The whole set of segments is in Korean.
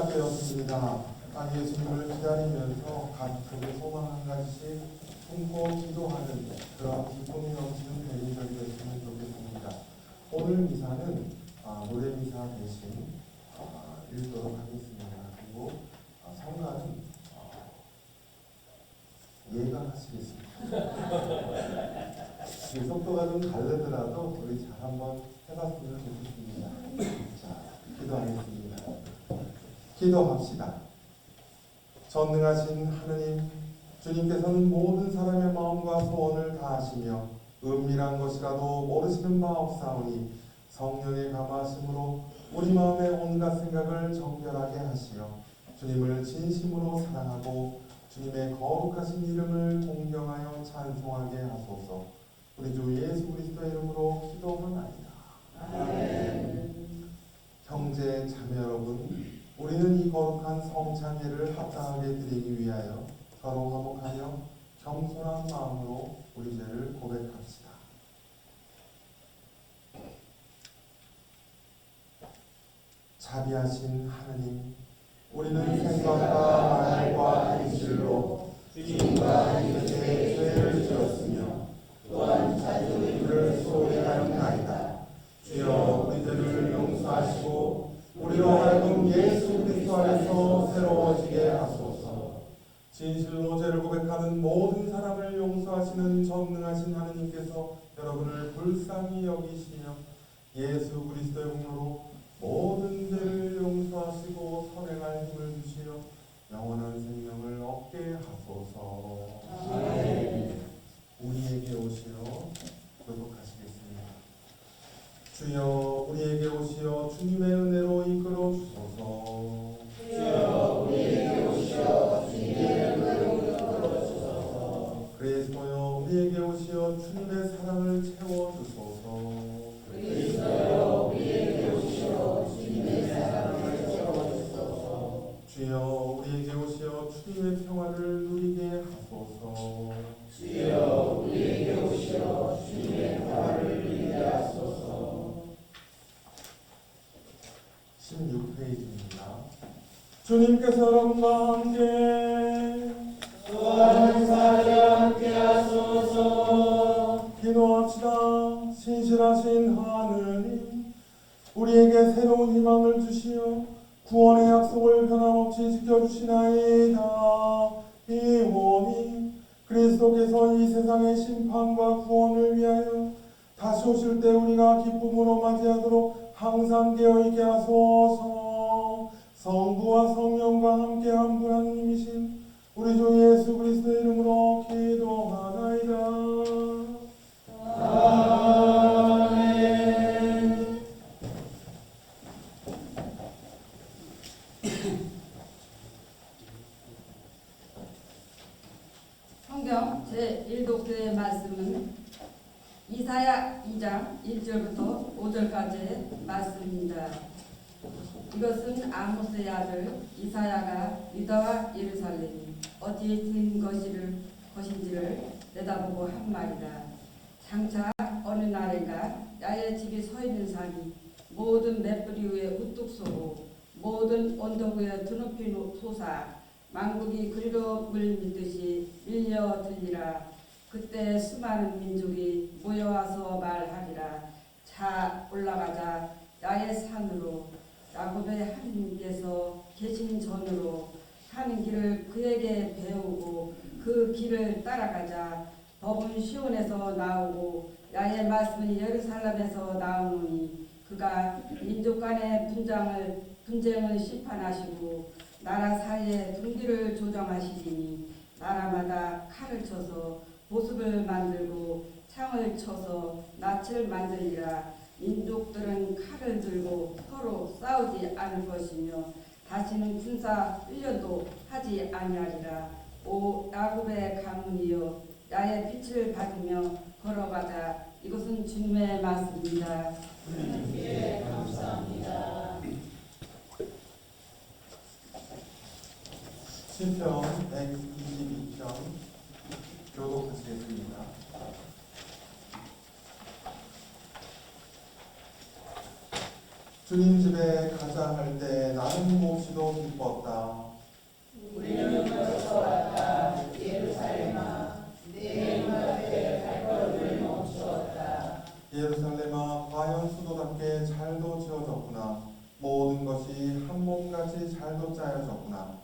시작되었습니다. 예수님을 기다리면서 가족들의 소망 한 가지씩 품고 기도하는 그런 기쁨이 넘치는 대리절이 됐으면 좋겠습니다. 오늘 미사는 노래 미사 대신 읽도록 하겠습니다. 그리고 성가는 예감하시겠습니다. 속도가 좀 다르더라도 우리 잘 한번 해봤으면 좋겠습니다. 자, 기도하겠습니다. 기도합시다. 전능하신 하느님, 주님께서는 모든 사람의 마음과 소원을 다하시며 은밀한 것이라도 모르시는 바 없사오니 성령의 감화심으로 우리 마음의 온갖 생각을 정결하게 하시어 주님을 진심으로 사랑하고 주님의 거룩하신 이름을 공경하여 찬송하게 하소서. 우리 주 예수 그리스도의 이름으로 기도하나이다. 아멘. 형제 자매 여러분, 우리는 이 거룩한 성찬예를 합당하게 드리기 위하여 서로 화목하여 겸손한 마음으로 우리 죄를 고백합시다. 자비하신 하느님, 우리는 생각과 말과 행실로 주님과 이웃에게 죄를 지었으며 또한 자주 이를 소홀히 하였나이다. 주여 우리 죄를 용서하시고 우리로 하여금 예수 그리스도 안에서 새로워지게 하소서. 진실로 죄를 고백하는 모든 사람을 용서하시는 전능하신 하느님께서 여러분을 불쌍히 여기시며 예수 그리스도의 공로로 모든 죄를 용서하시고 선행할 힘을 주시어 영원한 생명을 얻게 하소서. 아멘. 우리에게 오시어 교독하시겠습니다. 주여 우리에게 오시어 주님의 은혜로 이끌어 주소서. 주여 우리에게 오시어 주님의 은혜로 이끌어 주소서. 그리스도여 우리에게 오시어 주님의 사랑을 채워 주소서. 그리스도여 우리에게 오시어 주님의 사랑을 채워 주소서. 주여 우리에게 오시어 주님의 평화를 누리게 하소서. 주여 우리에게 오시어 주님의 평화를 누리게 하소서. 16페이지입니다. 주님께서 여러분과 함께 또한 사리와 함께 하소서. 기도합시다. 신실하신 하느님, 우리에게 새로운 희망을 주시어 구원의 약속을 변함없이 지켜주시나이다. 이오니 그리스도께서 이 세상의 심판과 구원을 위하여 다시 오실 때 우리가 기쁨으로 맞이하도록 항상 깨어있게 하소서. 성부와 성령과 함께한 분 하나님이신 우리 주 예수 그리스도의 이름으로 기도하나이다. 아멘. 성경 제1독서의 말씀은 이사야 2장 1절부터 5절까지의 말씀입니다. 이것은 아모스의 아들 이사야가 유다와 예루살렘이 어디에 든 것인지를 내다보고 한 말이다. 장차 어느 날인가 야의 집이 서 있는 산이 모든 맷뿌리 위에 우뚝 서고 모든 언덕 위에 드높이 솟아 만국이 그리로 물 믿듯이 밀려들리라. 그때 수많은 민족이 모여와서 말하리라. 자 올라가자. 야의 산으로 야곱의 하나님께서 계신 전으로 하는 길을 그에게 배우고 그 길을 따라가자. 법은 시온에서 나오고 야의 말씀은 예루살렘에서 나오노니 그가 민족 간의 분쟁을 심판하시고 나라 사이에 분기를 조정하시리니 나라마다 칼을 쳐서 보습을 만들고 창을 쳐서 낯을 만들리라. 민족들은 칼을 들고 서로 싸우지 않을 것이며 다시는 군사 훈련도 하지 아니하리라. 오 야곱의 가문이여 야의 빛을 받으며 걸어가자. 이것은 주님의 말씀입니다. 예, 감사합니다. 시편 122편 교독하시겠습니다. 주님 집에 가자 할 때 나는 몹시도 기뻤다. 우리는 벌써 왔다. 예루살렘아, 내 눈앞에 발걸음을 멈추었다. 예루살렘아, 과연 수도답게 잘도 지어졌구나. 모든 것이 한 몸같이 잘도 짜여졌구나.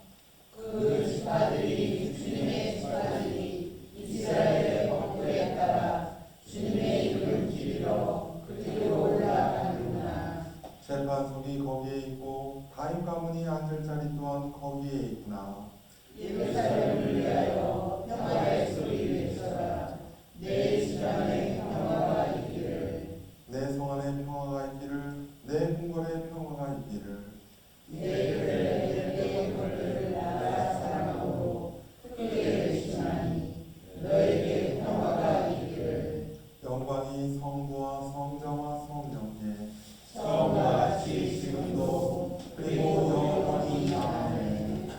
그 지파들이 주님의 지파들이 이스라엘의 법도에 따라 주님의 이름을 기리러 그리로 올라가는구나. 재판석이 거기에 있고 다윗 가문이 앉을 자리 또한 거기에 있구나. 예루살렘을 위하여 평화의 소리 외쳐라. 내 지방에 평화가 있기를. 내 성 안에 평화가 있기를, 내 궁궐에 평화가 있기를. 내 그들의 내 벌들을 나라 사랑으로 크게 외치나니 너에게 평화가 있기를. 영광이 성부와 성자와 성령께 처음과 같이 지금도 그리고 영원히 아멘.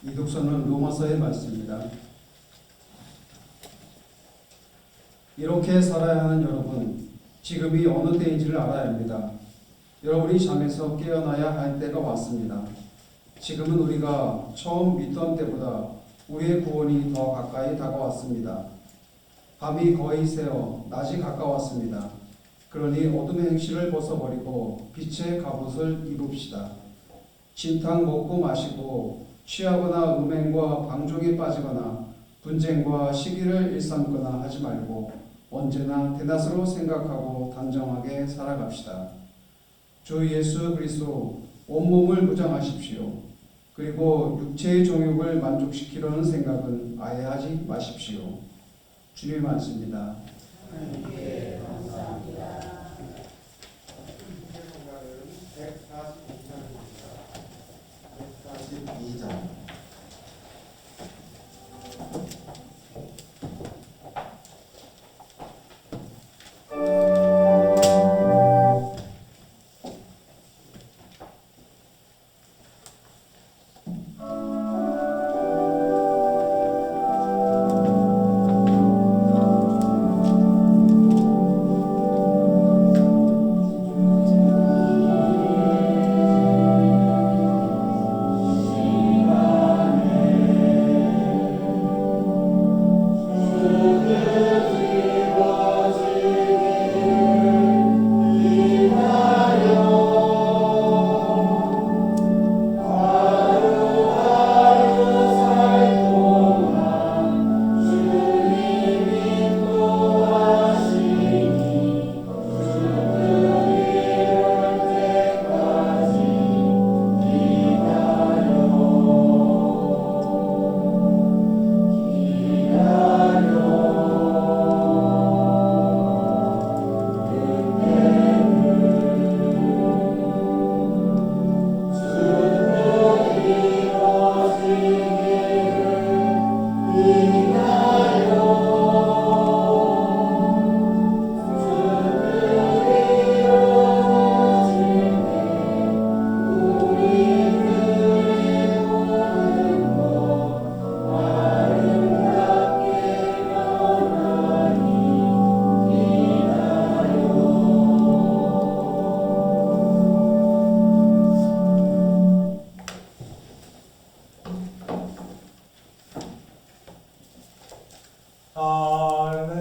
이 독서는 로마서의 말씀입니다. 이렇게 살아야 하는 여러분, 지금이 어느 때인지를 알아야 합니다. 여러분이 잠에서 깨어나야 할 때가 왔습니다. 지금은 우리가 처음 믿던 때보다 우리의 구원이 더 가까이 다가왔습니다. 밤이 거의 새어 낮이 가까웠습니다. 그러니 어둠의 행실을 벗어버리고 빛의 갑옷을 입읍시다. 진탕 먹고 마시고 취하거나 음행과 방종에 빠지거나 분쟁과 시기를 일삼거나 하지 말고 언제나 대낮으로 생각하고 단정하게 살아갑시다. 주 예수 그리스도 온몸을 무장하십시오. 그리고 육체의 정욕을 만족시키려는 생각은 아예 하지 마십시오. 주님의 말씀입니다. 하나님께 감사합니다. 142장.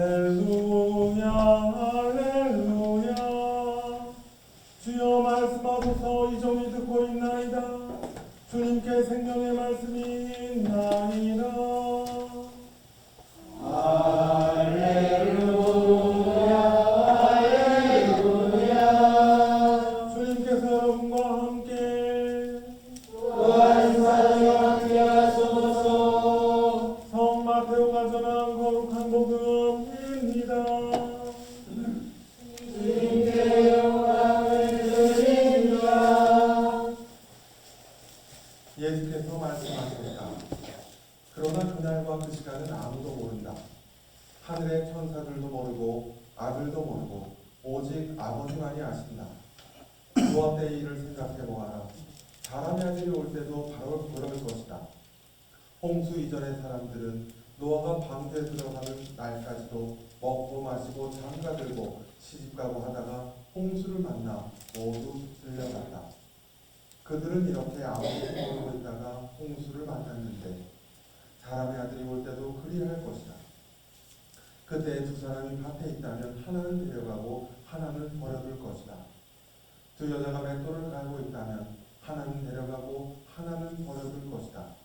할렐루야 할렐루야. 주여 말씀하소서. 이 종이 듣고 있나이다. 주님께 생명의 말씀이 있나이다. 주님께서 여러분과 함께 성 마테오가 전한 거룩한 복음입니다. 예수께서 말씀하셨다. 그러나 그날과 그 시간은 아무도 모른다. 하늘의 천사들도 모르고 아들도 모르고 오직 아버지만이 아신다. 그와 때의 일을 생각해 보아라. 사람의 아들이 올 때도 바로 그럴 것이다. 홍수 이전의 사람들은 노아가 방주에 들어가는 날까지도 먹고 마시고 장가들고 시집가고 하다가 홍수를 만나 모두 들려갔다. 그들은 이렇게 아무것도 모르고 있다가 홍수를 만났는데 사람의 아들이 올 때도 그리할 것이다. 그때 두 사람이 밭에 있다면 하나는 데려가고 하나는 버려둘 것이다. 두 여자가 맷돌을 갈고 있다면 하나는 데려가고 하나는 버려둘 것이다.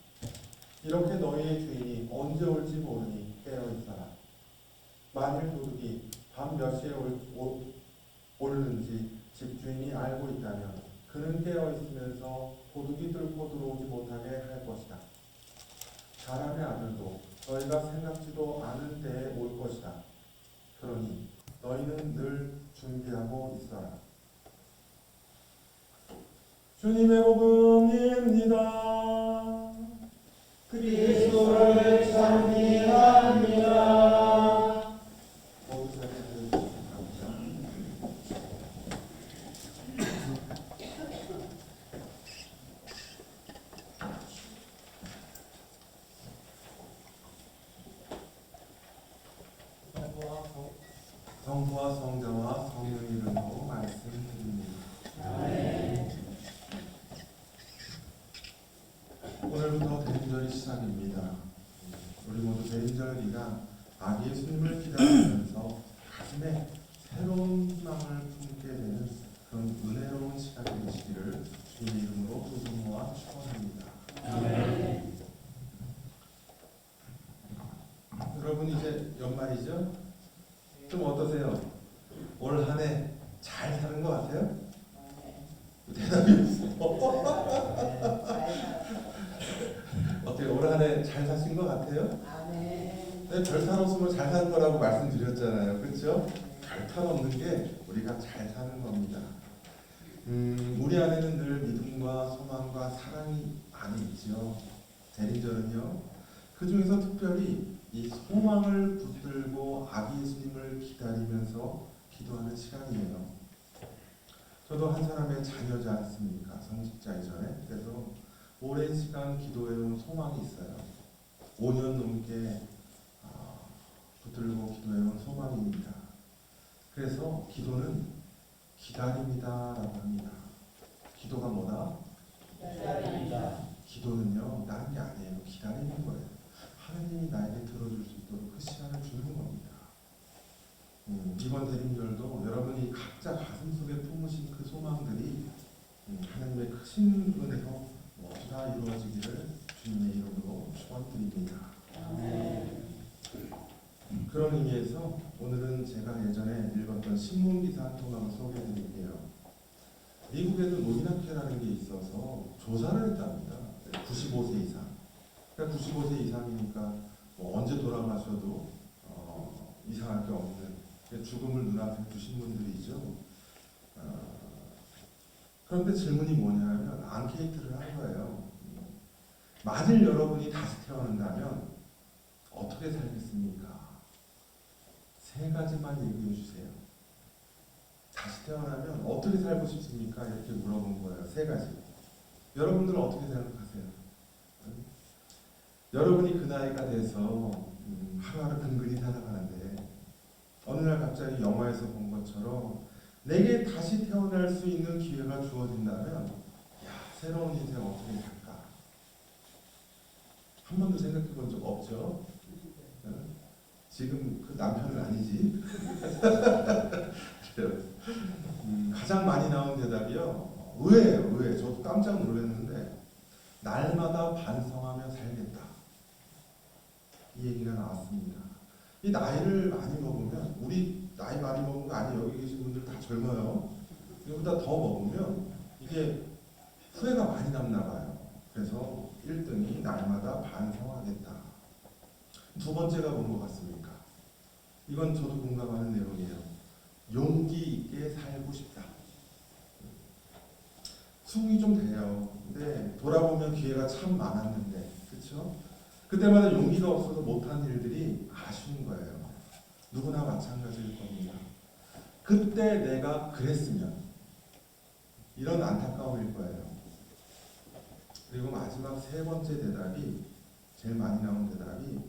이렇게 너희의 주인이 언제 올지 모르니 깨어 있어라. 만일 도둑이 밤 몇 시에 오는지 집주인이 알고 있다면 그는 깨어 있으면서 도둑이 뚫고 들어오지 못하게 할 것이다. 사람의 아들도 너희가 생각지도 않은 때에 올 것이다. 그러니 너희는 늘 준비하고 있어라. 주님의 복음입니다. 그리스도를 찬미합니다. 모두 자리에 앉으시기 바랍니다. 성부와 성자와 성령의 이름으로 말씀드립니다. 오늘부터 대림절이 시작입니다. 우리 모두 대림절 기간 아기 예수님을 기다리면서 가슴에 새로운 희망을 품게 되는 그런 은혜로운 시간이 되시기를 주님의 이름으로 소중모와 축원합니다. 여러분 이제 연말이죠? 좀 어떠세요? 올 한 해 잘 사는 것 같아요? 대답이 없어. 어때요? 올 한 해 잘 사신 것 같아요? 네, 별탈 없으면 잘 사는 거라고 말씀드렸잖아요. 그렇죠? 별탈 없는 게 우리가 잘 사는 겁니다. 우리 안에는 늘 믿음과 소망과 사랑이 많이 있죠. 대리절은요. 그 중에서 특별히 이 소망을 붙들고 아기 예수님을 기다리면서 기도하는 시간이에요. 저도 한 사람의 자녀지 않습니까? 성직자 이전에. 그래서 오랜 시간 기도해온 소망이 있어요. 5년 넘게 붙들고 기도해온 소망입니다. 그래서 기도는 기다림이다라고 합니다. 기도가 뭐다? 기도는요, 다른 게 아니에요. 기다리는 거예요. 하나님이 나에게 들어줄 수 있도록 그 시간을 주는 겁니다. 이번 대림절도 여러분이 각자 가슴속에 품으신 그 소망들이 하나님의 크신 은혜로 모두 다 이루어지기를 주님의 이름으로 축원드립니다. 그런 의미에서 오늘은 제가 예전에 읽었던 신문 기사 한 통을 소개해드릴게요. 미국에도 노인학회라는 게 있어서 조사를 했답니다. 95세 이상. 그러니까 95세 이상이니까 뭐 언제 돌아가셔도 이상할 게 없는 죽음을 눈앞에 두신 분들이죠. 그런데 질문이 뭐냐면 앙케이트를 한 거예요. 만일 여러분이 다시 태어난다면 어떻게 살겠습니까? 3가지만 얘기해 주세요. 다시 태어나면 어떻게 살고 싶습니까? 이렇게 물어본 거예요. 3가지. 여러분들은 어떻게 생각하세요? 여러분이 그 나이가 돼서 하루하루 근근히 살아가는데 어느 날 갑자기 영화에서 본 것처럼 내게 다시 태어날 수 있는 기회가 주어진다면 새로운 인생 어떻게 살까? 한 번도 생각해 본 적 없죠? 지금 그 남편은 아니지. 가장 많이 나온 대답이요. 의외예요. 저도 깜짝 놀랐는데 날마다 반성하며 살겠다. 이 얘기가 나왔습니다. 이 나이를 많이 먹으면 우리 나이 많이 먹은 거 아니에요. 여기 계신 분들 다 젊어요. 이거보다 더 먹으면 이게 후회가 많이 남나 봐요. 그래서 1등이 날마다 반성하겠다. 2번째가 뭔 것 같습니까? 이건 저도 공감하는 내용이에요. 용기 있게 살고 싶다. 수긍이 좀 돼요. 근데 돌아보면 기회가 참 많았는데, 그렇죠? 그때마다 용기가 없어서 못한 일들이 아쉬운 거예요. 누구나 마찬가지일 겁니다. 그때 내가 그랬으면 이런 안타까움일 거예요. 그리고 마지막 3번째 대답이 제일 많이 나온 대답이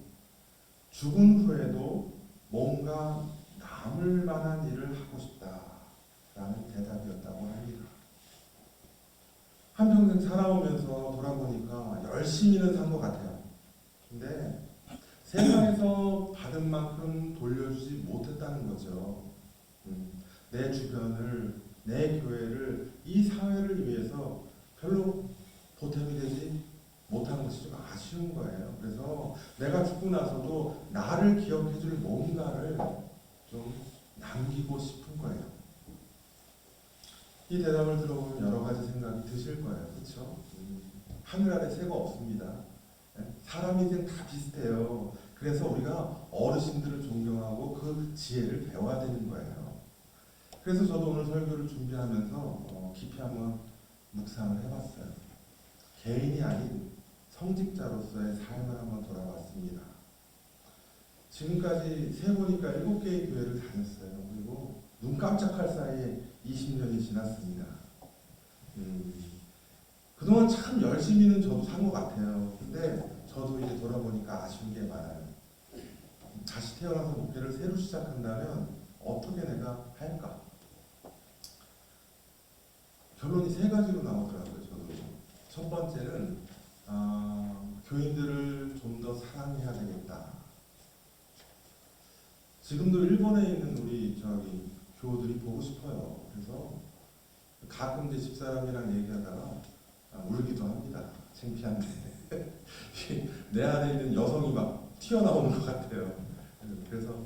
죽은 후에도 뭔가 남을 만한 일을 하고 싶다라는 대답이었다고 합니다. 한평생 살아오면서 돌아보니까 열심히는 산 것 같아요. 근데 세상에서 받은 만큼 돌려주지 못했다는 거죠. 내 주변을, 내 교회를, 이 사회를 위해서 별로 보탬이 되지 못한 것이 좀 아쉬운 거예요. 그래서 내가 죽고 나서도 나를 기억해줄 뭔가를 좀 남기고 싶은 거예요. 이 대답을 들어보면 여러 가지 생각이 드실 거예요. 그렇죠? 하늘 아래 새가 없습니다. 사람 인생 다 비슷해요. 그래서 우리가 어르신들을 존경하고 그 지혜를 배워야 되는 거예요. 그래서 저도 오늘 설교를 준비하면서 깊이 한번 묵상을 해봤어요. 개인이 아닌 성직자로서의 삶을 한번 돌아봤습니다. 지금까지 세보니까 7개의 교회를 다녔어요. 그리고 눈 깜짝할 사이에 20년이 지났습니다. 그동안 참 열심히는 저도 산 것 같아요. 근데 저도 이제 돌아보니까 아쉬운 게 많아요. 다시 태어나서 목회를 새로 시작한다면 어떻게 내가 할까? 결론이 3가지로 나오더라고요. 저도. 첫 번째는 교인들을 좀 더 사랑해야 되겠다. 지금도 일본에 있는 우리 교우들이 보고 싶어요. 그래서 가끔 이제 집사람이랑 얘기하다가 울기도 합니다. 창피한데 내 안에 있는 여성이 막 튀어나오는 것 같아요. 그래서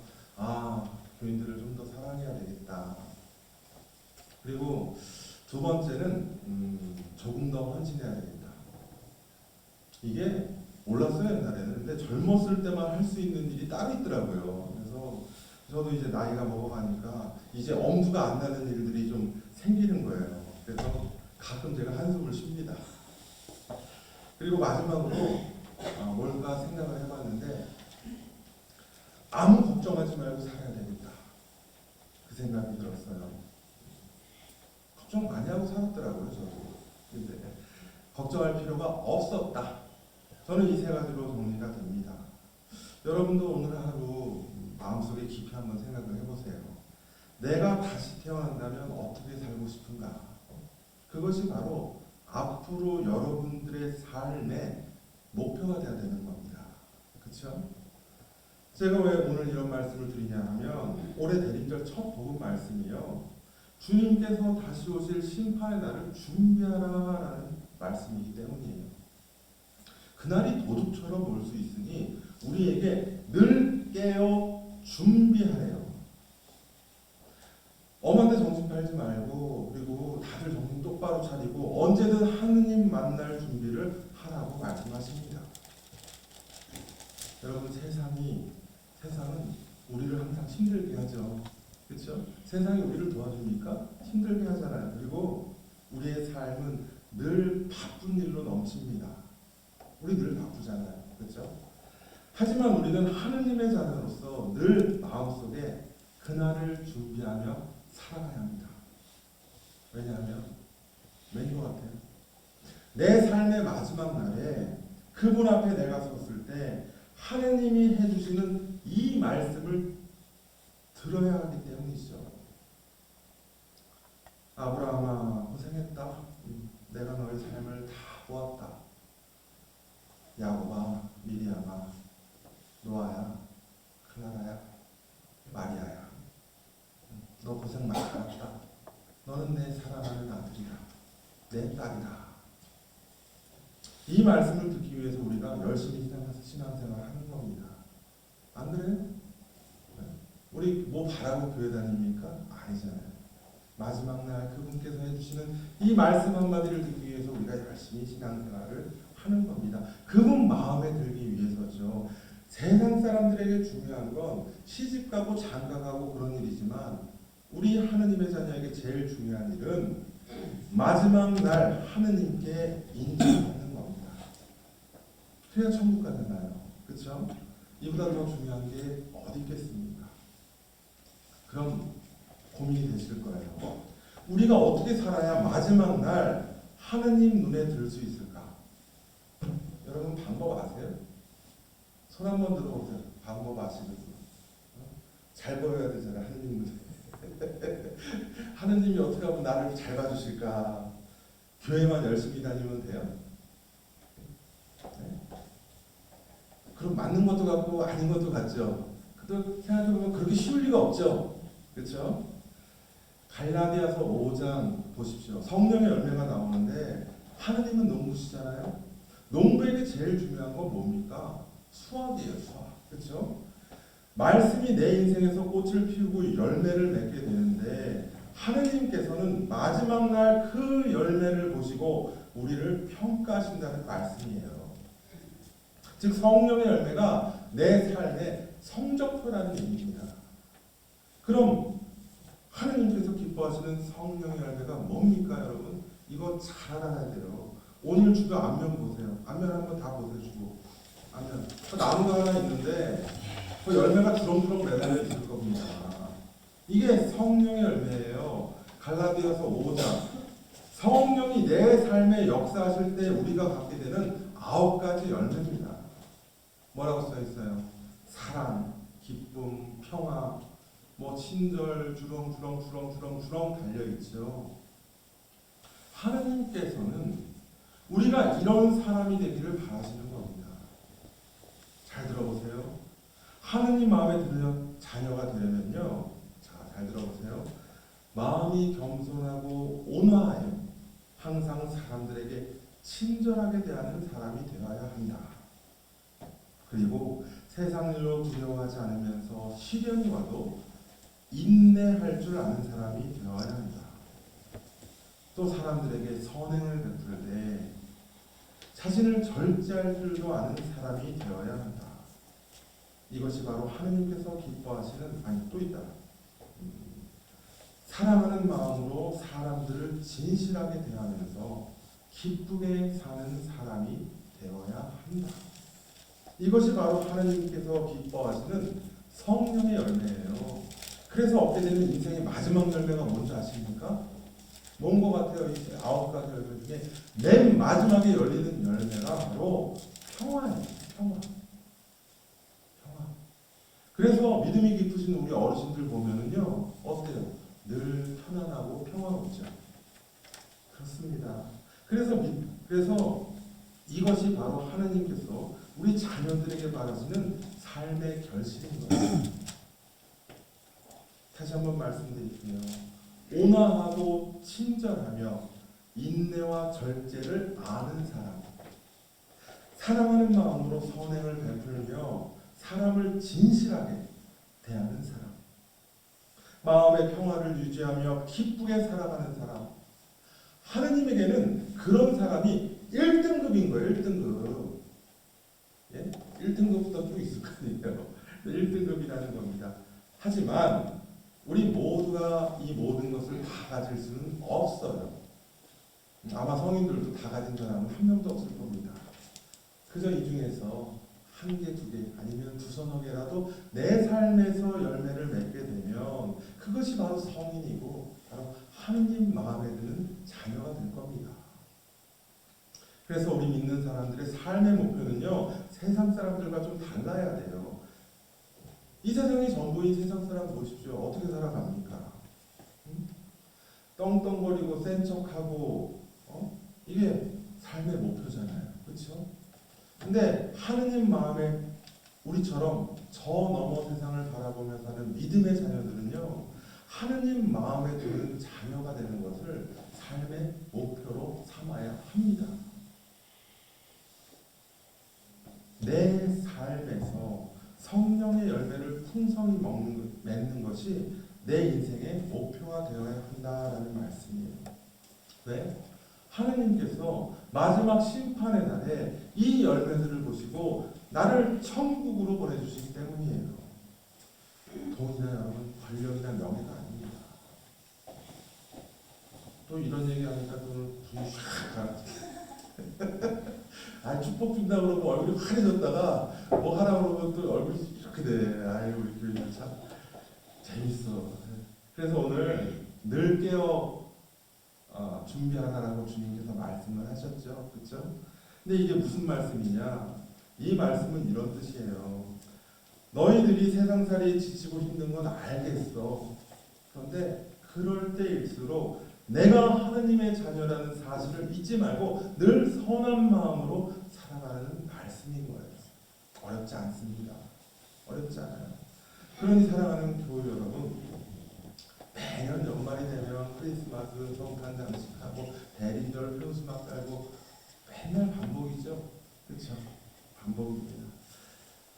교인들을 좀 더 사랑해야 되겠다. 그리고 두 번째는 조금 더 헌신해야 되겠다. 이게 몰랐어요 옛날에는. 근데 젊었을 때만 할 수 있는 일이 따로 있더라고요. 그래서 저도 이제 나이가 먹어가니까 이제 엄두가 안 나는 일들이 좀 생기는 거예요. 그래서 가끔 제가 한숨을 쉽니다. 그리고 마지막으로 뭘까 생각을 해봤는데 아무 걱정하지 말고 살아야 되겠다. 그 생각이 들었어요. 걱정 많이 하고 살았더라고요 저도. 근데 걱정할 필요가 없었다. 저는 이 3가지로 정리가 됩니다. 여러분도 오늘 하루 마음속에 깊이 한번 생각을 해보세요. 내가 다시 태어난다면 어떻게 살고 싶은가? 그것이 바로 앞으로 여러분들의 삶의 목표가 되어야 되는 겁니다. 그렇죠? 제가 왜 오늘 이런 말씀을 드리냐 하면 올해 대림절 첫 복음 말씀이요. 주님께서 다시 오실 심판의 날을 준비하라라는 말씀이기 때문이에요. 그날이 도둑처럼 올 수 있으니 우리에게 늘 깨어 준비하래요. 엄한데 정신 팔지 말고 그리고 다들 정신 똑바로 차리고 언제든 하느님 만날 준비를 하라고 말씀하십니다. 여러분 세상은 우리를 항상 힘들게 하죠. 그렇죠? 세상이 우리를 도와줍니까? 힘들게 하잖아요. 그리고 우리의 삶은 늘 바쁜 일로 넘칩니다. 우리 늘 바쁘잖아요. 그렇죠? 하지만 우리는 하느님의 자녀로서 늘 마음속에 그날을 준비하며 살아가야 합니다. 왜냐하면 왜인 것 같아요? 내 삶의 마지막 날에 그분 앞에 내가 섰을 때 하느님이 해주시는 이 말씀을 들어야 하기 때문이죠. 아브라함아 고생했다. 내가 너의 삶을 다 보았다. 야곱아, 미리암아, 노아야, 클라라야, 마리아야, 너 고생 많이 했다. 너는 내 사랑하는 아들이다. 내 딸이다. 이 말씀을 듣기 위해서 우리가 열심히 신앙생활을 하는 겁니다. 안 그래요? 우리 뭐 바라고 교회 다닙니까? 아니잖아요. 마지막 날 그분께서 해주시는 이 말씀 한마디를 듣기 위해서 우리가 열심히 신앙생활을 하는 겁니다. 그분 마음에 들기 위해서죠. 세상 사람들에게 중요한 건 시집가고 장가가고 그런 일이지만 우리 하느님의 자녀에게 제일 중요한 일은 마지막 날 하느님께 인정받는 겁니다. 그래야 천국 가잖아요. 그렇죠? 이보다 더 중요한 게 어디 있겠습니까? 그럼 고민이 되실 거예요. 우리가 어떻게 살아야 마지막 날 하느님 눈에 들 수 있을까? 여러분 방법 아세요? 손 한번 들어보세요. 방법 아시거든요. 잘 보여야 되잖아, 하느님. 하느님이 어떻게 하면 나를 잘 봐주실까? 교회만 열심히 다니면 돼요? 네? 그럼 맞는 것도 같고 아닌 것도 같죠. 그래도 생각해보면 그렇게 쉬울 리가 없죠. 그렇죠? 갈라디아서 5장 보십시오. 성령의 열매가 나오는데 하느님은 농부시잖아요. 농부에게 제일 중요한 건 뭡니까? 수확이에요. 수확. 그렇죠? 말씀이 내 인생에서 꽃을 피우고 열매를 맺게 되는데 하느님께서는 마지막 날 그 열매를 보시고 우리를 평가하신다는 말씀이에요. 즉 성령의 열매가 내 삶의 성적표라는 얘기입니다. 그럼 하느님께서 기뻐하시는 성령의 열매가 뭡니까, 여러분? 이거 잘 알아야 돼요. 오늘 주도 앞면 보세요. 앞면 한번 다 보세요. 주고 앞면 나무가 하나 있는데 그 열매가 주렁주렁 매달려 있을 겁니다. 이게 성령의 열매예요. 갈라디아서 5장. 성령이 내 삶에 역사하실 때 우리가 갖게 되는 9가지 열매입니다. 뭐라고 써 있어요? 사랑, 기쁨, 평화, 뭐 친절, 주렁주렁 달려 있죠. 하느님께서는 우리가 이런 사람이 되기를 바라시는 겁니다. 잘 들어보세요. 하느님 마음에 들면 자녀가 되려면요. 자, 잘 들어보세요. 마음이 겸손하고 온화하여 항상 사람들에게 친절하게 대하는 사람이 되어야 한다. 그리고 세상 일로 두려워하지 않으면서 시련이 와도 인내할 줄 아는 사람이 되어야 한다. 또 사람들에게 선행을 베풀 때 자신을 절제할 줄도 아는 사람이 되어야 한다. 이것이 바로 하느님께서 기뻐하시는, 아니 또 있다. 사랑하는 마음으로 사람들을 진실하게 대하면서 기쁘게 사는 사람이 되어야 한다. 이것이 바로 하나님께서 기뻐하시는 성령의 열매예요. 그래서 얻게 되는 인생의 마지막 열매가 뭔지 아십니까? 뭔 것 같아요? 이 9가지 열매 중에 맨 마지막에 열리는 열매가 바로 평화예요. 평화. 그래서 믿음이 깊으신 우리 어르신들 보면은요, 어때요? 늘 편안하고 평화롭죠. 그렇습니다. 그래서 이것이 바로 하나님께서 우리 자녀들에게 바라시는 삶의 결실인 거예요. 다시 한번 말씀드릴게요. 온화하고 친절하며 인내와 절제를 아는 사람, 사랑하는 마음으로 선행을 베풀며 사람을 진실하게 대하는 사람, 마음의 평화를 유지하며 기쁘게 살아가는 사람, 하느님에게는 그런 사람이 1등급인 거예요. 1등급. 예? 1등급부터 쭉 있을 거 아니에요. 1등급이라는 겁니다. 하지만 우리 모두가 이 모든 것을 다 가질 수는 없어요. 아마 성인들도 다 가진 사람은 한 명도 없을 겁니다. 그저 이 중에서 한 개, 두 개, 아니면 두서너 개라도 내 삶에서 열매를 맺게 되면 그것이 바로 성인이고 바로 하느님 마음에 드는 자녀가 될 겁니다. 그래서 우리 믿는 사람들의 삶의 목표는요, 세상 사람들과 좀 달라야 돼요. 이 세상이 전부인 세상 사람 보십시오. 어떻게 살아갑니까? 떵떵거리고 센 척하고, 이게 삶의 목표잖아요. 그렇죠? 근데 하느님 마음에 우리처럼 저 너머 세상을 바라보며 사는 믿음의 자녀들은요, 하느님 마음에 드는 자녀가 되는 것을 삶의 목표로 삼아야 합니다. 내 삶에서 성령의 열매를 풍성히 맺는 것이 내 인생의 목표가 되어야 한다라는 말씀이에요. 왜? 하느님께서 마지막 심판의 날에 이 열매들을 보시고 나를 천국으로 보내주시기 때문이에요. 돈이나 여러분, 권력이나 명예가 아닙니다. 또 이런 얘기하니까 또 분이 샥 가라앉게. 아, 축복 준다 그러고 얼굴이 환해졌다가 뭐 하라 그러면 또 얼굴이 이렇게 돼. 아유, 우리 교회는 참 재밌어. 그래서 오늘 늘 깨어 준비하라라고 주님께서 말씀을 하셨죠. 그렇죠? 근데 이게 무슨 말씀이냐? 이 말씀은 이런 뜻이에요. 너희들이 세상살이에 지치고 힘든 건 알겠어. 그런데 그럴 때일수록 내가 하느님의 자녀라는 사실을 잊지 말고 늘 선한 마음으로 살아가는 말씀인 거예요. 어렵지 않습니다. 어렵지 않아요. 그러니 사랑하는 교회 여러분, 매년 연말이 되면 크리스마스, 성탄 장식하고 대림절 표수막 깔고 맨날 반복이죠. 그렇죠? 반복입니다.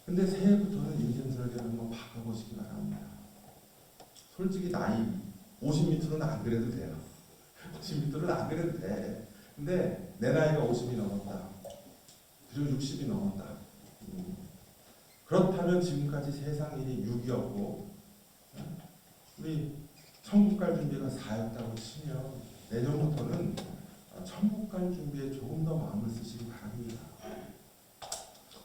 근데 새해부터는 인생설계를 한번 바꿔보시기 바랍니다. 솔직히 나이 50 밑으로는 안 그래도 돼요. 50 밑으로는 안 그래도 돼. 근데 내 나이가 50이 넘었다. 그리고 60이 넘었다. 그렇다면 지금까지 세상 일이 6이었고 우리 천국 갈 준비가 4였다고 치면 내년부터는 천국 갈 준비에 조금 더 마음을 쓰시기 바랍니다.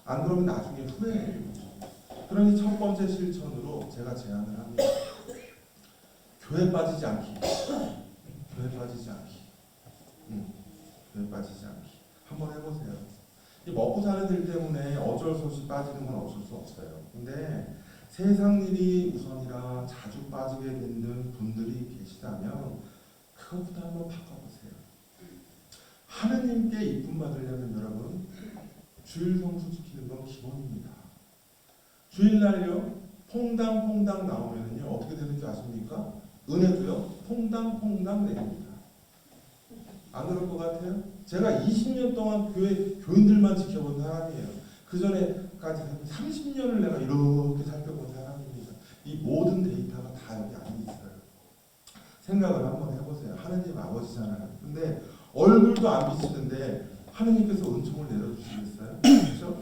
안 그러면 나중에 후회해요. 그러니 첫 번째 실천으로 제가 제안을 합니다. 교회 빠지지 않기. 교회 빠지지 않기. 교회 빠지지 않기. 한번 해보세요. 이 먹고 사는 일 때문에 어쩔 수 없이 빠지는 건 어쩔 수 없어요. 근데 세상 일이 우선이라 자주 빠지게 되는 분들이 계시다면 그것부터 한번 바꿔보세요. 하느님께 이쁨 받으려면 여러분 주일 성수 지키는 건 기본입니다. 주일날요 퐁당퐁당 나오면요 어떻게 되는지 아십니까? 은혜도요 퐁당퐁당 내립니다. 안 그럴 것 같아요? 제가 20년 동안 교회 교인들만 지켜본 사람이에요. 그 전에까지 30년을 내가 이렇게 살펴본 사람입니다. 이 모든 데이터가 다 여기 안에 있어요. 생각을 한번 해보세요. 하느님 아버지잖아요. 근데 얼굴도 안 비치는데 하느님께서 은총을 내려주시겠어요? 그렇죠?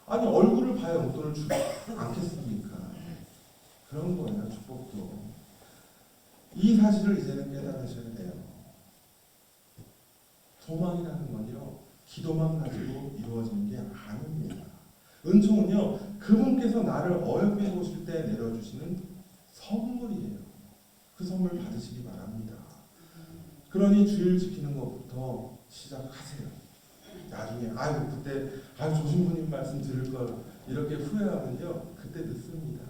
아니 얼굴을 봐야 용돈을 주지 않겠습니까? 그런 거예요. 축복도. 이 사실을 이제는 깨달으셔야 돼요. 소망이라는 건요 기도만 가지고 이루어지는 게 아닙니다. 은총은요 그분께서 나를 어렵게 보실 때 내려주시는 선물이에요. 그 선물 받으시기 바랍니다. 그러니 주일 지키는 것부터 시작하세요. 나중에 아유 그때 아유 조신부님 말씀 들을 걸 이렇게 후회하면요 그때 늦습니다.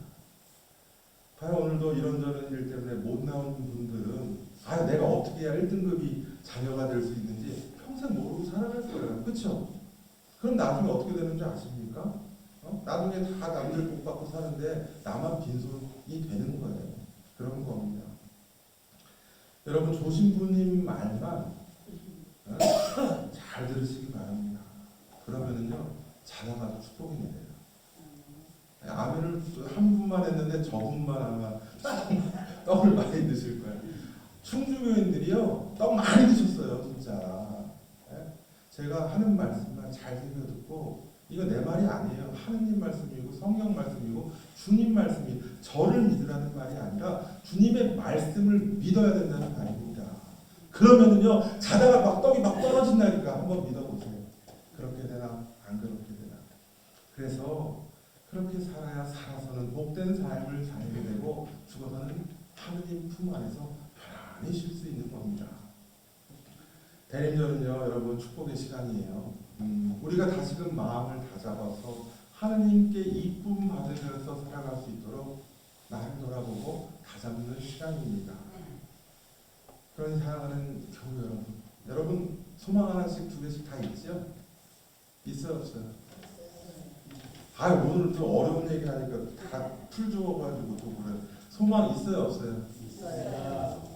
과연 오늘도 이런저런 일 때문에 못 나오는 분들은 아유 내가 어떻게 해야 1등급이 자녀가 될 수 있는지 평생 모르고 살아갈 거예요. 그렇죠? 그럼 나중에 어떻게 되는지 아십니까? 나중에 다 남들 복 받고 사는데 나만 빈손이 되는 거예요. 그런 겁니다. 여러분 조신부님 말만 잘 들으시기 바랍니다. 그러면은요 자다가도 축복이 내려요. 아멘을 한 분만 했는데 저분만 아마 떡을 많이 드실 거예요. 충주교인들이요 떡 많이 드셨어요 진짜. 제가 하는 말씀만 잘 새겨 듣고 이거 내 말이 아니에요. 하느님 말씀이고 성경 말씀이고 주님 말씀이 저를 믿으라는 말이 아니라 주님의 말씀을 믿어야 된다는 말입니다. 그러면은요 자다가 막 떡이 막 떨어진다니까 한번 믿어보세요. 그렇게 되나 안 그렇게 되나. 그래서 그렇게 살아야 살아서는 복된 삶을 살게 되고 죽어서는 하느님 품 안에서 편안히 쉴 수 있는 겁니다. 대림절은요 여러분 축복의 시간이에요. 우리가 다시금 마음을 다잡아서 하느님께 이쁨 받으면서 살아갈 수 있도록 나를 돌아보고 다잡는 시간입니다. 그런 사랑하는 교회 여러분 소망 하나씩 두 개씩 다 있죠? 있어요 없어요? 아 오늘 또 어려운 얘기 하니까 다 풀 주어가지고 또 그래. 소망 있어요 없어요? 있어요.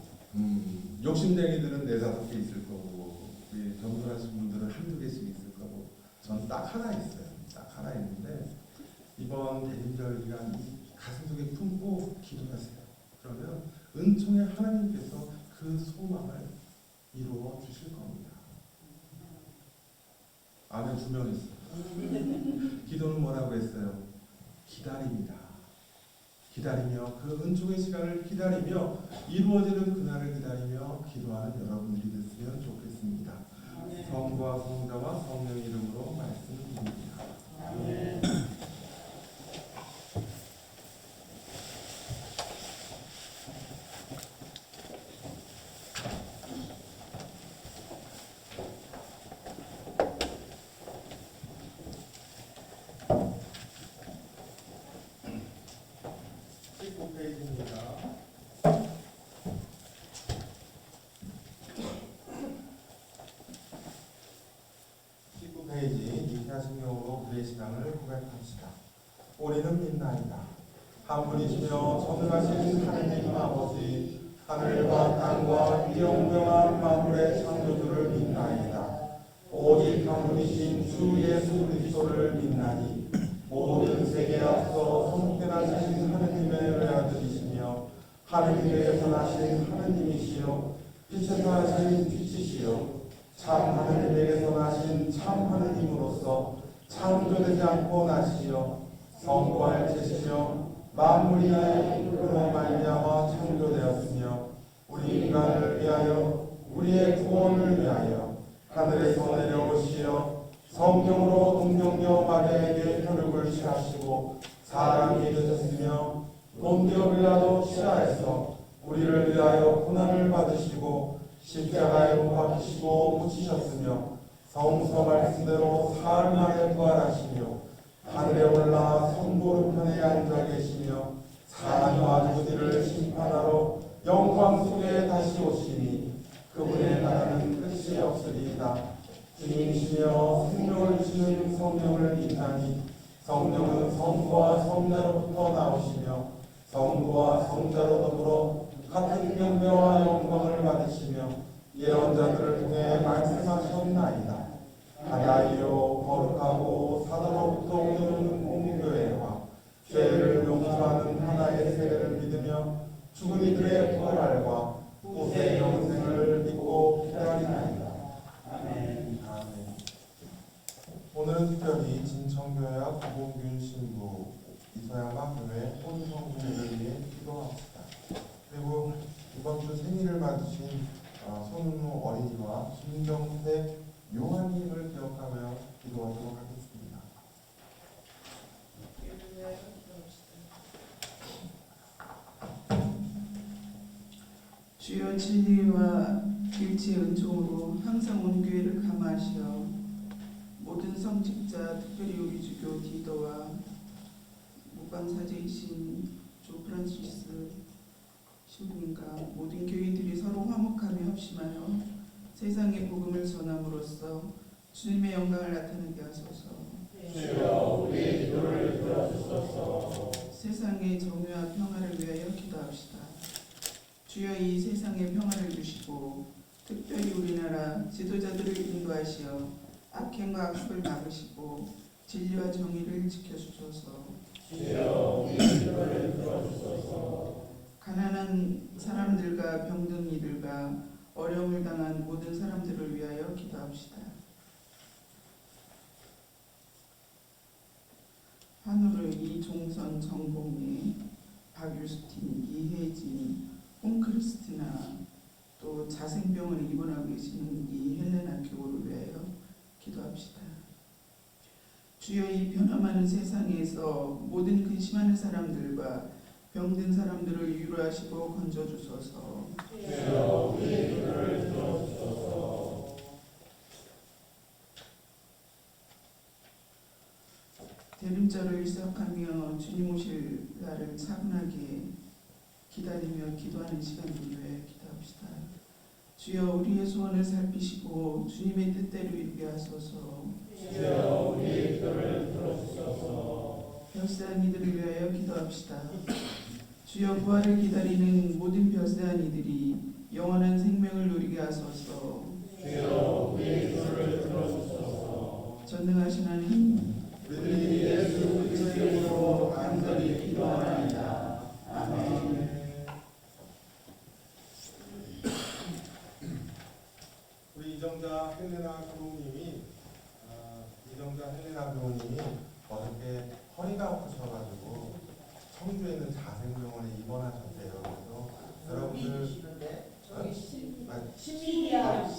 욕심쟁이들은 4-5개 있을 거고 우리 겸손하신 분들은 1-2개씩 있을 거고 전 딱 하나 있어요. 딱 하나 있는데 이번 대림절 기간 가슴속에 품고 기도하세요. 그러면 은총의 하나님께서 그 소망을 이루어 주실 겁니다. 아멘 2명 있어요. 기도는 뭐라고 했어요? 기다립니다. 기다리며 그 은총의 시간을 기다리며 이루어지는 그날을 기다리며 기도하는 여러분들이 됐으면 좋겠습니다. 성부와 성자와 성령의 이름으로 말씀드립니다. 아멘. 19페이지입니다. 19페이지 니케아신경으로 우리의 신앙을 고백합시다. 우리는 믿나이다. 한 분이시며 전능하신 하느님 아버지, 하늘과 땅과 이 영병한 만물의 창조주를 믿나이다. 오직 한 분이신 주 예수 그리스도를 믿나니 모든 세계에 앞서 성육신하신 하느님의 외아들이시며 하느님에게서 나신 하느님이시요 빛에서 나신 빛이시요 참 하느님에게서 나신 참 하느님으로서 창조되지 않고 나시요 성부할체시며 만물이 나의 이끌어 말미암아 창조되었으며 우리 인간을 위하여 우리의 구원을 위하여 하늘에서 내려오시어 성령으로 동정녀 마리아에게 혈육을 취하시고 사람이 되셨으며 본디오 빌라도 치하에서 우리를 위하여 고난을 받으시고 십자가에 못 박히시고 묻히셨으며 성서 말씀대로 사흘 만에 부활하시며 하늘에 올라 성보르편에 앉아 계시며 사람과 누구들을 심판하러 영광 속에 다시 오시니 그분의 나라는 끝이 없으리이다. 주님이시며 생명을 주는 성령을 믿나니 성령은 성부와 성자로부터 나오시며 성부와 성자로 더불어 같은 명배와 영광을 받으시며 예언자들을 통해 말씀하셨나이다. 하나이요 거룩하고 사도로부터 오는 공교회와 죄를 용서하는 하나의 세례를 믿으며 죽은 이들의 부활과 후세 영생을 믿고 기다리나이다. 아멘. 아멘. 오늘은 특별히 진천교회와 구봉균 신부, 이서야마 교회 혼성교회를 위해 기도합시다. 그리고 이번 주 생일을 맞으신 손은우 어린이와 김경태 요한님을 기억하며 기도하도록 하겠습니다. 주여 진리와 일치의 은총으로 항상 온 교회를 감화하시어 모든 성직자 특별히 우리 주교 디더와 목관사제이신 조 프란시스 신부님과 모든 교인들이 서로 화목하며 합심하여 세상의 복음을 전함으로써 주님의 영광을 나타내게 하소서. 주여 우리의 기도를 들어주소서. 세상의 정의와 평화를 위하여 기도합시다. 주여 이 세상의 평화를 주시고 특별히 우리나라 지도자들을 인도하시어 악행과 악습을 막으시고 진리와 정의를 지켜주소서. 주여 우리의 기도를 들어주소서. 가난한 사람들과 병든 이들과 어려움을 당한 모든 사람들을 위하여 기도합시다. 한우르 이종선 정봉래 박유스틴 이혜진 홍크리스티나 또 자생병을 입원하고 계시는 이 헬레나 교우를 위하여 기도합시다. 주여 이 변화많은 세상에서 모든 근심하는 사람들과 병든 사람들을 위로하시고 건져주소서. 주여 우리의 기도를 들어주소서. 대림절을 시작하며 주님 오실 날을 차분하게 기다리며 기도하는 시간을 위해 기도합시다. 주여 우리의 소원을 살피시고 주님의 뜻대로 이루게 하소서. 주여 우리의 기도를 들어주소서. 별세한 이들을 위하여 기도합시다. 주여 부활을 기다리는 모든 별세한 이들이 영원한 생명을 누리게 하소서. 주여 우리의 기도를 들어주소서. 전능하신 하나님, 우리들이 예수 그리스도의 이름으로 간절히 기도하나이다. 아멘. 우리 이정자 헬레나 교우님이 어저께 허리가 아프셔가지고 청주에 있는 자생병원에 입원하셨대요. 그래서 여러분들 신미리야.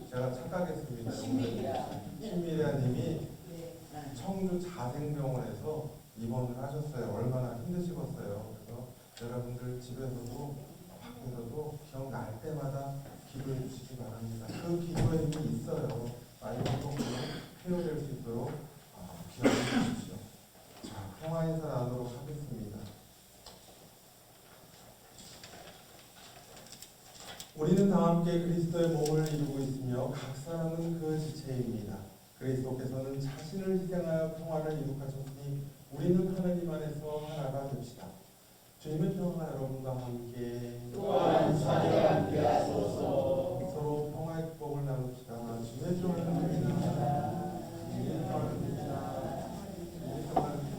제가 착각했습니다. 신미리야. 신미리아님이 청주 자생병원에서 입원을 하셨어요. 얼마나 힘드시겠어요. 그래서 여러분들 집에서도 밖에서도 기억날 때마다 기도해 주시기 바랍니다. 그 기도에 힘이 있어요. 마이크로 회복될 수 있도록 기억해 주십시오. 자, 평화 인사 나누도록 하겠습니다. 우리는 다 함께 그리스도의 몸을 이루고 있으며 각 사람은 그 지체입니다. 그리스도께서는 자신을 희생하여 평화를 이룩하셨으니 우리는 하나님 안에서 하나가 됩시다. 주님의 평화 여러분과 함께 또한 사에 함께 하소서. 서로 평화의 복을 나눕시다. 주의 평화를 드립니다. 주의 평화를 드립니다. 주의 평화를 드립니다.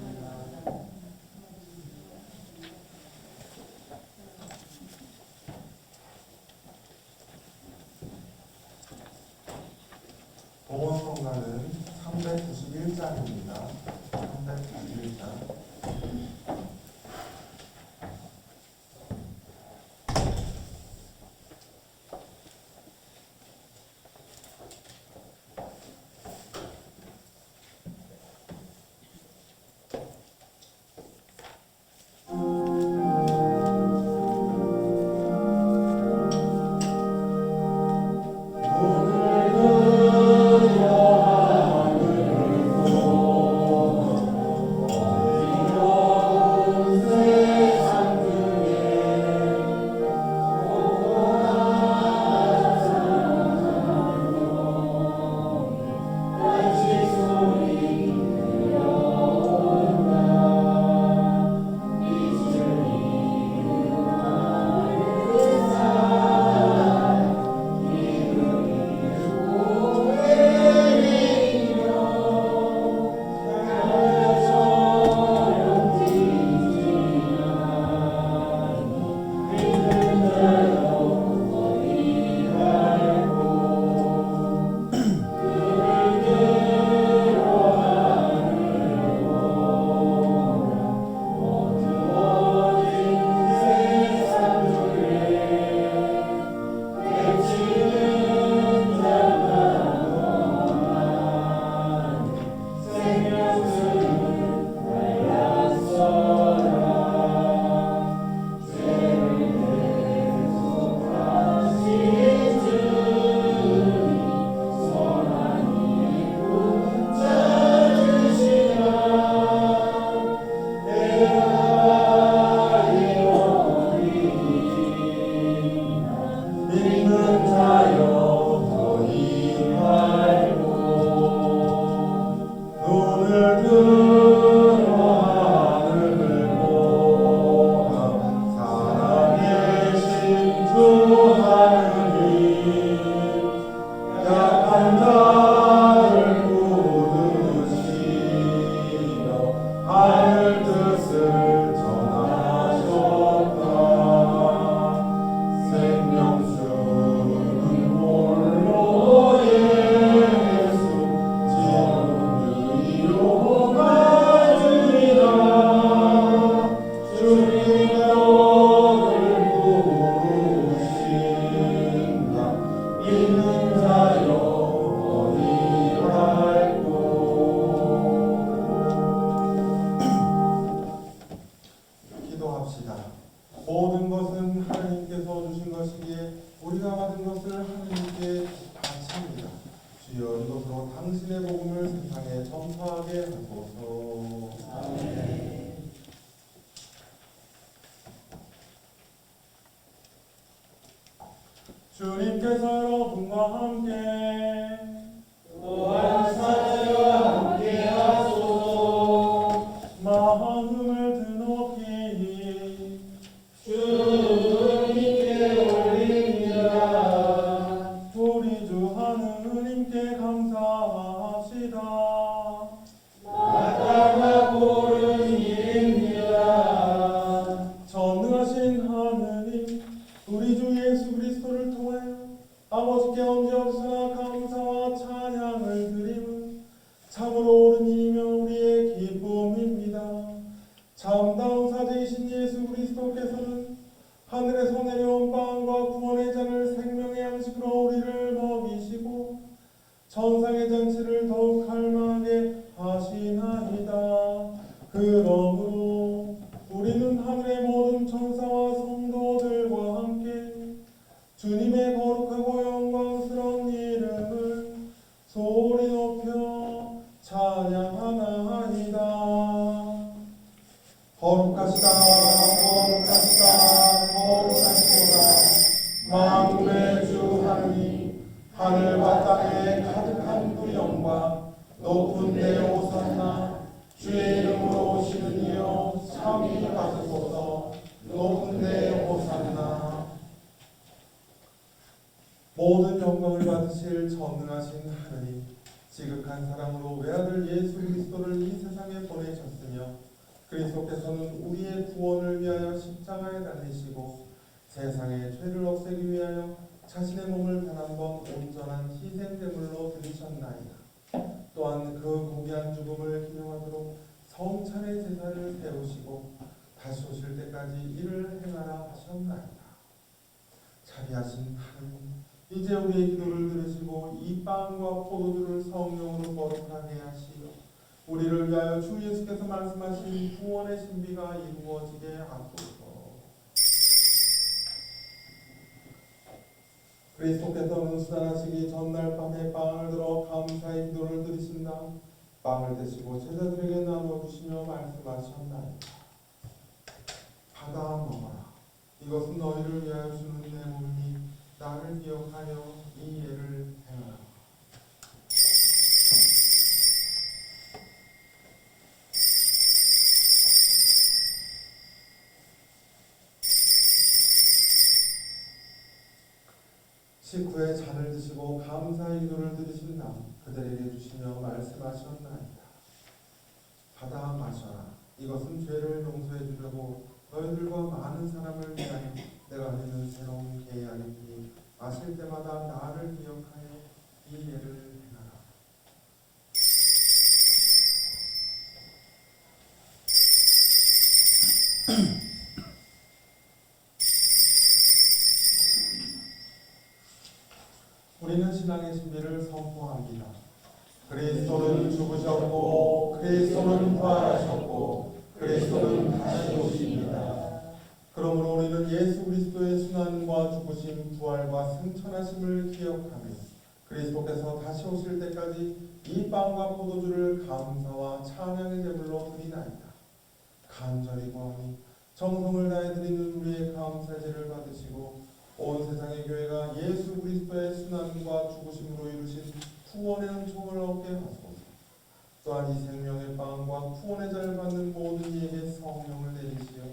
동원성가는 391장입니다. 391장. 모든 것은 하나님께서 주신 것이기에 우리가 받은 것을 하나님께 바칩니다. 주여 이것으로 당신의 복음을 세상에 전파하게 하소서. 아멘. 주님께서 여러분과 함께 또한 사제와 함께 하소서. 마음을 드높이 주님께 올립니다. 우리 주 하느님께 감사합시다. 마땅하고 옳은 일입니다. 전능하신 하느님, 우리 주 예수 그리스도를 통하여 아버지께 언제 어디서나 감사와 찬양을 드림은 참으로 옳은 일이며 우리의 기쁨입니다. 참다운 사제이신 예수 그리스도께서는 하늘에서 내려온 빵과 구원의 잔을 생명의 양식으로 우리를 먹이시고 천상의 잔치를 더욱 갈망하게 하시나이다. 그러므로 우리는 하늘의 모든 천사와 성도들과 함께 주님의 거룩하고 영광스러운 이름을 소리 높여 찬양하나이다. 거룩하시다, 거룩하시다, 거룩하시도다. 만군의 영광을 받으실 전능하신 하느님, 지극한 사랑으로 외아들 예수 그리스도를 이 세상에 보내셨으며 그리스도께서는 우리의 구원을 위하여 십자가에 달리시고 세상의 죄를 없애기 위하여 자신의 몸을 단 한 번 온전한 희생제물로 드리셨나이다. 또한 그 고귀한 죽음을 기념하도록 성찬의 제사를 세우시고 다시 오실 때까지 이를 행하라 하셨나이다. 자비하신 하느님, 이제 우리의 기도를 들으시고 이 빵과 포도주를 성령으로 거룩하게 하시어 우리를 위하여 주 예수께서 말씀하신 구원의 신비가 이루어지게 하소서. 그리스도께서는 수단하시기 전날 밤에 빵을 들어 감사의 기도를 드리신 다음 빵을 드시고 제자들에게 나눠주시며 말씀하셨나이다. 받아 먹어라. 이것은 너희를 위하여 주는 내 몸이니 나를 기억하여 이 예를 행하라. 식후에 잔을 드시고 감사의 기도를 드리신 다음 그들에게 주시며 말씀하셨나이다. 받아 마셔라. 이것은 죄를 용서해 주려고 너희들과 많은 사람을 위하여 내가 내는 새로운 계약이니 마실 때마다 나를 기억하여 이 예를 행하라. 우리는 신앙의 신비를 선포합니다. 그리스도는 죽으셨고 그리스도는 부활하셨고 그리스도는 다시 오십니다. 그러므로 우리는 예수 그리스도의 순환과 죽으심, 부활과 승천하심을 기억하며 그리스도께서 다시 오실 때까지 이 빵과 포도주를 감사와 찬양의 제물로 드리나이다. 간절히 구하니 정성을 다해 드리는 우리의 감사제를 받으시고 온 세상의 교회가 예수 그리스도의 순환과 죽으심으로 이루신 구원의 은총을 얻게 하소서. 또한 이 생명의 빵과 구원의 잔을 받는 모든 이에게 성령을 내리시어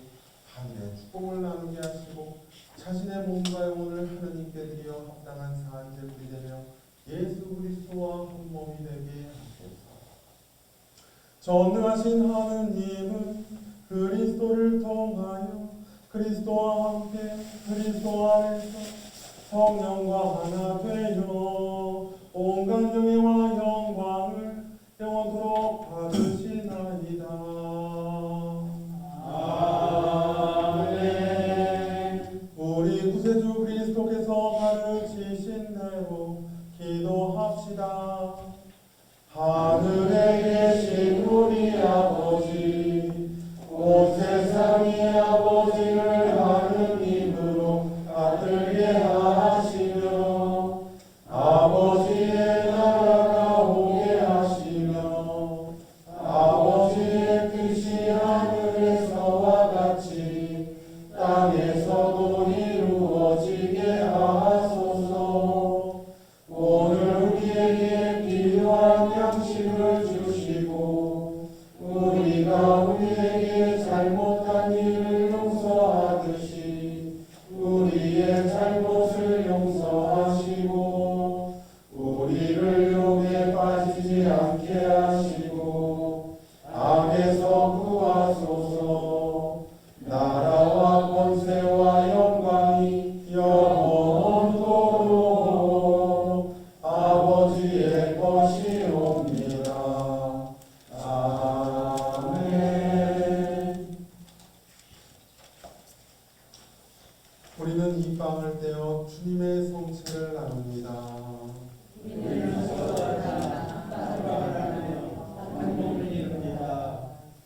하늘의 축복을 나누게 하시고 자신의 몸과 영혼을 하느님께 드려 합당한 산제물이 되며 예수 그리스도와 한 몸이 되게 하소서. 전능하신 하느님은 그리스도를 통하여 그리스도와 함께 그리스도 안에서 성령과 하나 되어 온갖 명예와 영광을 영원토록 받으시나이다. 아멘. 우리 구세주 그리스도께서 가르치신 대로 기도합시다. 하늘에 계신 우리 아버지, 온 세상의 아버지를 하느님으로 받들게 하시며 아버지의 나라가 오게 하시며 아버지의 뜻이 하늘에서와 같이 땅에서도 이루어지게 하소서. 오늘 우리에게 필요한 양식을 주시고 우리가 우리에게 잘못한 일을 용서하듯이 우리의 잘못을 용서하시고 우리를 유혹에 빠지지 않게 하시고 악에서 구하소서. 나라와 권세와 영광이 영원토록 아버지의 것이옵니다. 아멘. 우리는 이 빵을 떼어 주님의 성체를 나눕니다.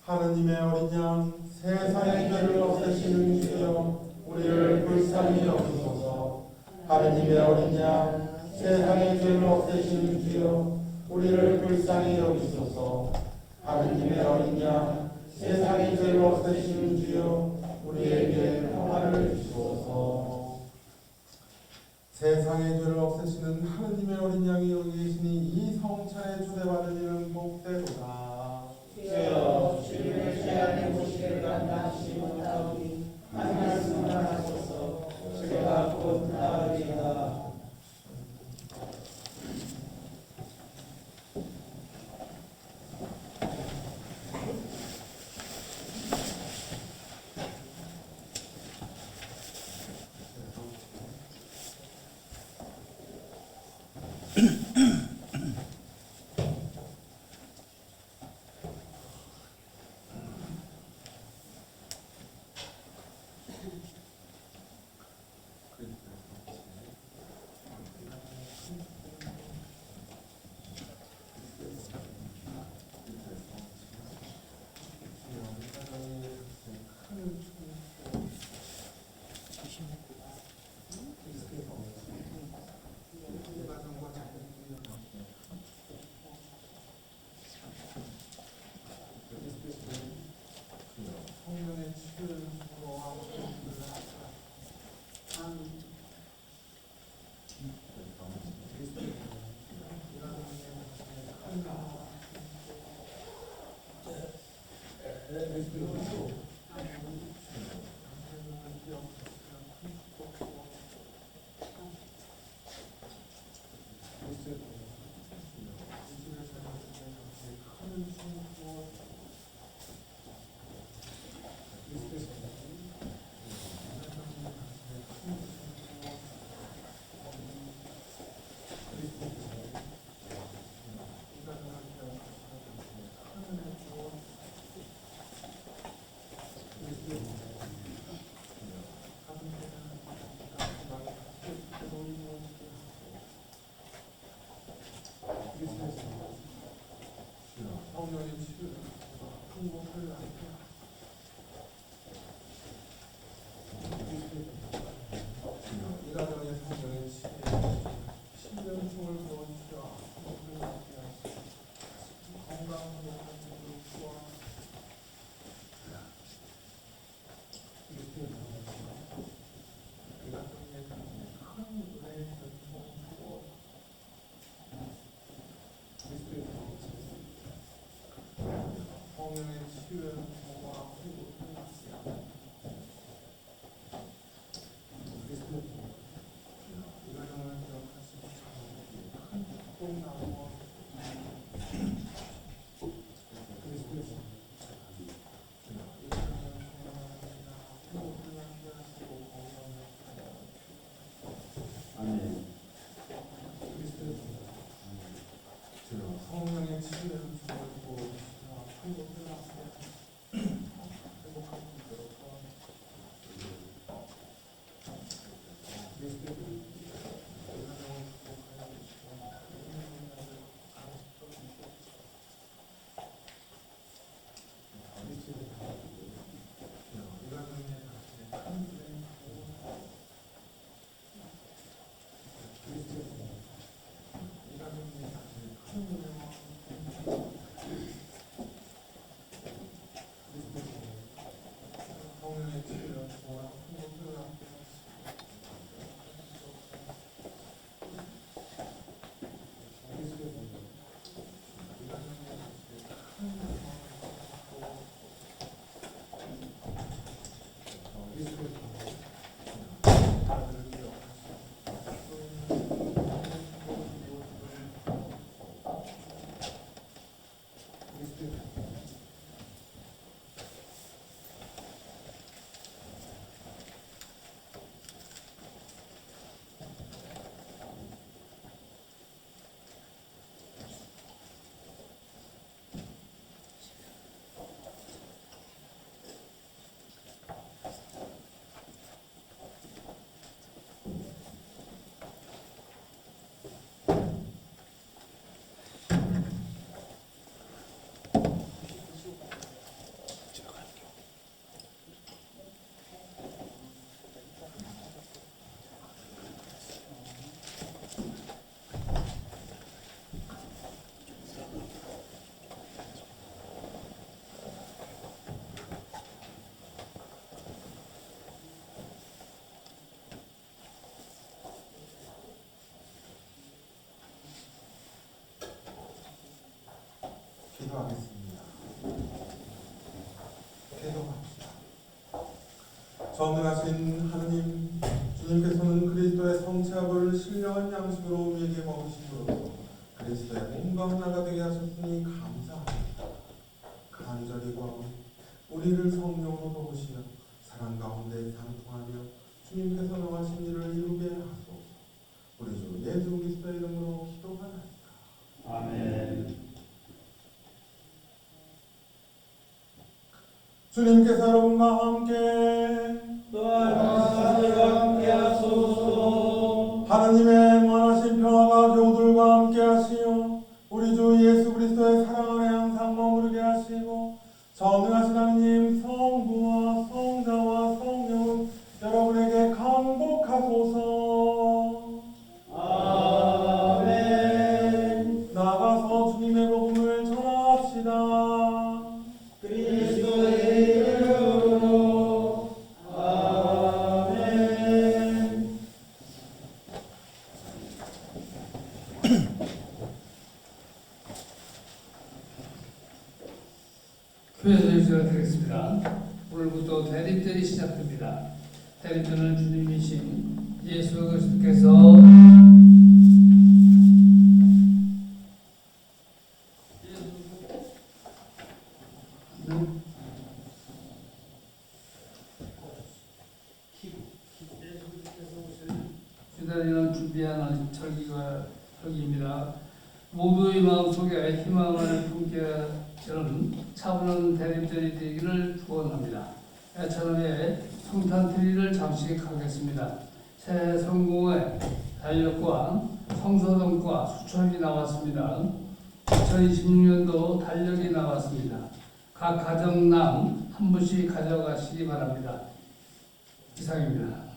하느님의 어린 양, 세상의 죄를 없애시는 주여 우리를 불쌍히 여기소서. 하느님의 어린 양, 세상의 죄를 없애시는 주여 우리를 불쌍히 여기소서. 하느님의 어린 양, 세상의 죄를 없애시는 주여 우리에게 평화를 주소서. 세상의 죄를 없애시는 하느님의 어린 양이 여기 계시니 이 성찬에 초대받은 이는 복되도다. 주여 주님의 제안에 모시기를 감당하지 못하오니 한 말씀만 하소서. 제가 곧 나으리이다. 성령의 치유를 주로와 성령의 치유를 행복을 하게 이 가정의 성령의 치유 신령충을 부어주시어 행복을 하게 하시고 건강한 행복한 일을 구하시고 이 가정의 큰 은혜의 전통 부어 성령의 치유를 보고와 회복을 하시오. 이 가정을 기억하시고 큰 축복 나누어 이 가정을 소망합니다. 행복을 하게 하시고 건강을 하게 아멘. 하시오. 성령의 치유를 주어주고 행복을 하세요. 행복한 분들로 성령의 치유를 주어 행복을 하게 기도하겠습니다. 기도합시다. 전능하신 하느님, 주님께서는 그리스도의 성체합을 신령한 양식으로 우리에게 먹으심으로써 그리스도의 몸과 하나가 되게 하셨으니 감사합니다. 간절히 구하오니 우리를 성령으로 도우시며 사랑 가운데 상통하며 주님께서 명하신 일을 이루게 하소서. 우리 주 예수 그리스도의 이름으로 기도 주님께서 여러분과 함께 또한 하나님과 함께하소서. 하나님의 무한하신 평화가 교우들과 함께 하시어 우리 주 예수 그리스도의 사랑 안에 항상 머무르게 하시고 전능하신 하나님 성부와 성자와 성령은 여러분에게 강복하소서. 아멘. 나가서 주님의 복음을 전합시다. 그리스도의 이름으로. 아멘. 교회에서 유수가 되겠습니다. 오늘부터 대립절이 시작됩니다. 대립절은 주님이신 예수 그리스도께서 주단이는 준비한 절기입니다. 모두의 마음속에 희망을 품게 하는 차분한 대립절이 되기를 축원합니다. 애처럼의 성탄 트리를 장식하겠습니다. 새 성공의 달력과 성서동과 수첩이 나왔습니다. 2026년도 달력이 나왔습니다. 각 가정당 한 분씩 가져가시기 바랍니다. 이상입니다.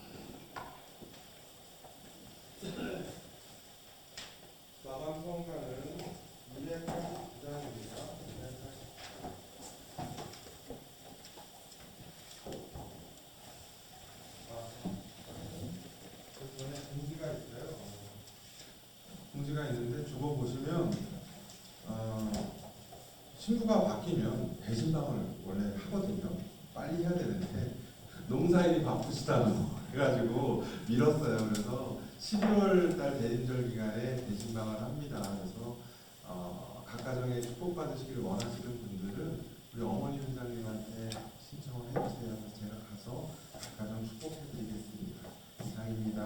마감 성가는 289장입니다. 그 전에 공지가 있어요. 공지가 있는데 주거 보시면 신부가 바뀌면 배신방을 원래 하거든요. 빨리 해야 되는데 농사일이 바쁘시다고 해가지고 미뤘어요. 그래서 12월 달 대인절 기간에 배신방을 합니다. 그래서 각 가정에 축복받으시기를 원하시는 분들은 우리 어머니 훈장님한테 신청을 해주세요. 제가 가서 각 가정 축복해드리겠습니다. 이상입니다.